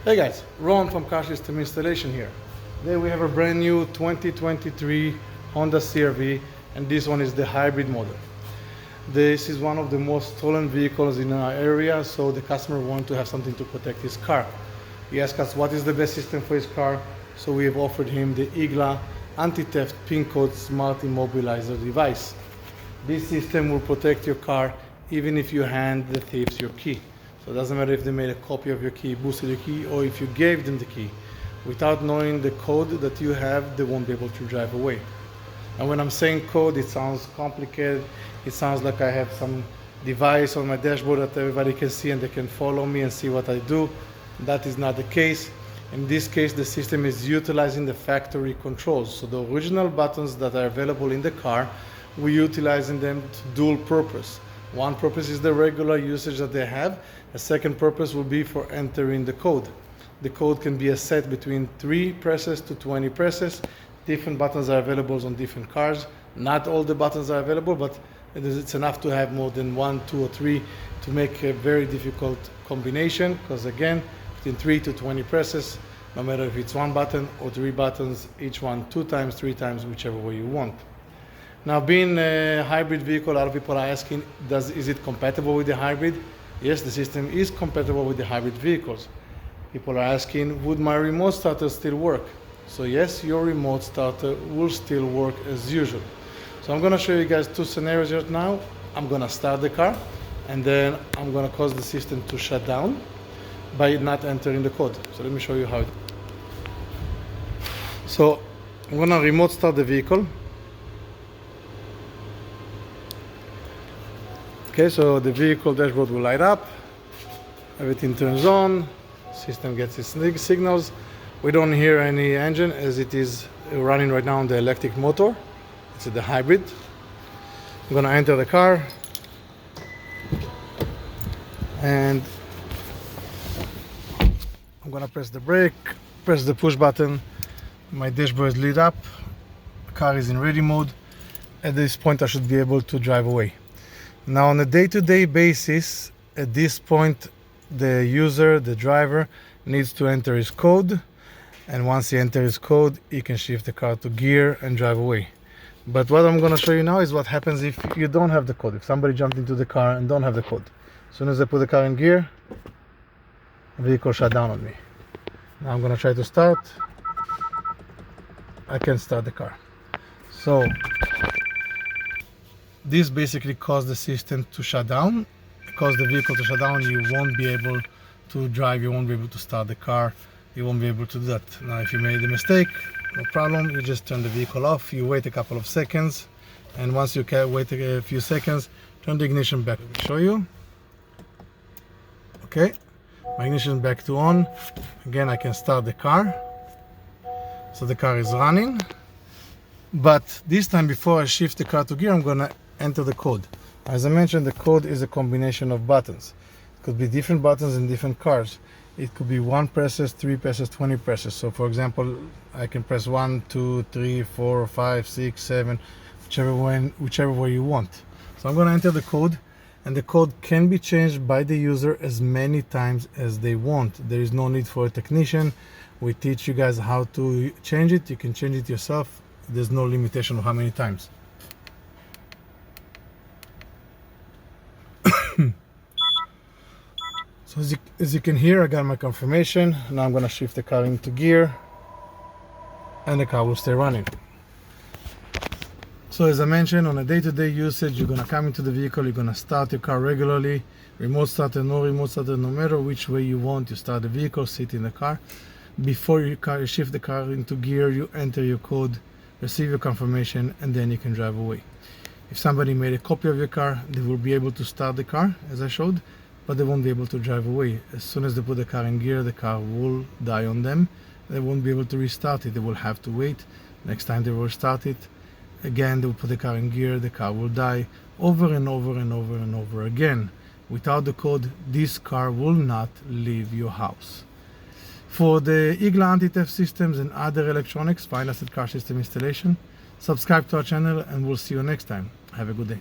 Hey guys, Ron from Car System Installation here. Today we have a brand new 2023 Honda CR-V, and this one is the hybrid model. This is one of the most stolen vehicles in our area, so the customer wants to have something to protect his car. He asked us what is the best system for his car, so we have offered him the IGLA Anti-Theft PIN Code Smart Immobilizer device. This system will protect your car even if you hand the thieves your key. So it doesn't matter if they made a copy of your key, boosted your key, or if you gave them the key. Without knowing the code that you have, they won't be able to drive away. And when I'm saying code, it sounds complicated. It sounds like I have some device on my dashboard that everybody can see and they can follow me and see what I do. That is not the case. In this case, the system is utilizing the factory controls. So the original buttons that are available in the car, we're utilizing them to dual purpose. One purpose is the regular usage that they have. A second purpose will be for entering the code. The code can be a set between 3 presses to 20 presses. Different buttons are available on different cars. Not all the buttons are available, but it's enough to have more than 1, 2, or 3 to make a very difficult combination, because again, between 3 to 20 presses, no matter if it's 1 button or 3 buttons, each one 2 times, 3 times, whichever way you want. Now, being a hybrid vehicle, a lot of people are asking, is it compatible with the hybrid? Yes, the system is compatible with the hybrid vehicles. People are asking, would my remote starter still work? So yes, your remote starter will still work as usual. So I'm going to show you guys 2 scenarios right now. I'm going to start the car, and then I'm going to cause the system to shut down by not entering the code. So let me show you how. So I'm going to remote start the vehicle. Okay, so the vehicle dashboard will light up, everything turns on, system gets its signals. We don't hear any engine as it is running right now on the electric motor. It's the hybrid. I'm gonna enter the car, and I'm gonna press the brake, press the push button. My dashboard is lit up, the car is in ready mode. At this point I should be able to drive away. Now, on a day-to-day basis, at this point, the user, the driver, needs to enter his code. And once he enters his code, he can shift the car to gear and drive away. But what I'm going to show you now is what happens if you don't have the code. If somebody jumped into the car and don't have the code. As soon as I put the car in gear, the vehicle shut down on me. Now I'm going to try to start. I can start the car. So this basically caused the system to shut down. Caused the vehicle to shut down. You won't be able to drive, you won't be able to start the car, you won't be able to do that. Now, if you made a mistake, no problem, you just turn the vehicle off, you wait a couple of seconds, and once you can wait a few seconds, turn the ignition back. Let me show you. Okay, my ignition back to on. Again, I can start the car. So the car is running. But this time, before I shift the car to gear, I'm gonna enter the code. As I mentioned, the code is a combination of buttons. It could be different buttons in different cars. It could be 1 presses, 3 presses, 20 presses. So for example, I can press 1, 2, 3, 4, 5, 6, 7, whichever way you want. So I'm gonna enter the code, and the code can be changed by the user as many times as they want. There is no need for a technician. We teach you guys how to change it. You can change it yourself. There's no limitation of how many times. So as you can hear, I got my confirmation. Now I'm going to shift the car into gear, and the car will stay running. So as I mentioned, on a day-to-day usage, you're going to come into the vehicle, you're going to start your car regularly. Remote starter, no remote starter, no matter which way you want, you start the vehicle, sit in the car. Before you shift the car into gear, you enter your code, receive your confirmation, and then you can drive away. If somebody made a copy of your car, they will be able to start the car, as I showed, but they won't be able to drive away. As soon as they put the car in gear, the car will die on them. They won't be able to restart it. They will have to wait. Next time they will start it, again, they will put the car in gear, the car will die, over and over and over and over again. Without the code, this car will not leave your house. For the IGLA Anti-Theft systems and other electronics, find us at Car System Installation. Subscribe to our channel, and we'll see you next time. Have a good day.